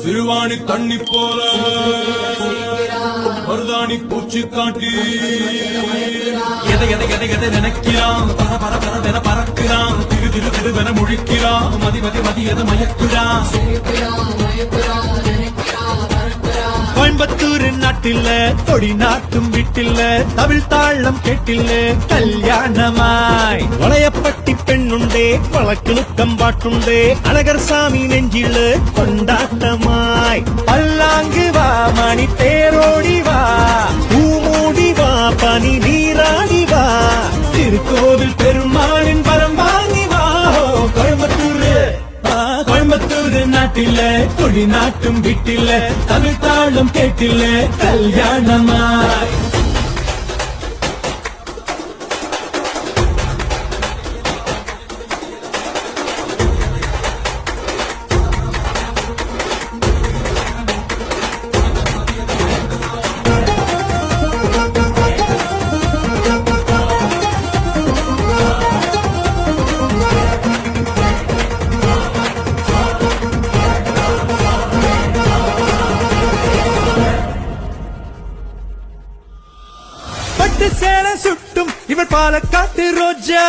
சிறுவாணி தண்ணி போல மருதாணி பூச்சி காட்டி எதை எதை எதை எதை நினைக்கிறான் பர பர பரவென பறக்கிறான் திரு திரு திருவென முழிக்கிறான் மதி மதி மதி எதை மயக்குறான் கோயம்புத்தூர் நாட்டில கொடி நாட்டும் வீட்டில தமிழ் தாளம் கேட்டில கல்யாணமாய் வளையப்பட்டி பெண்ணுண்டே வழக்கிழுக்கம் பாட்டுண்டே அழகர் சாமி நெஞ்சில கொண்டாட்டமாய் பல்லாங்கு வா மணி தேரோடி வா பூமூடி வா பனி நீராடி வா திருக்கோவில் பெருமாளின் வரம் வாங்கி வா கோயம்புத்தூர் நாட்டில கொடி நாட்டும் வீட்டில தமிழ் தாளம் கேட்டில கல்யாணமாய் பட்டு சேலை சுட்டும் இவள் பாலக்காட்டு ரோஜா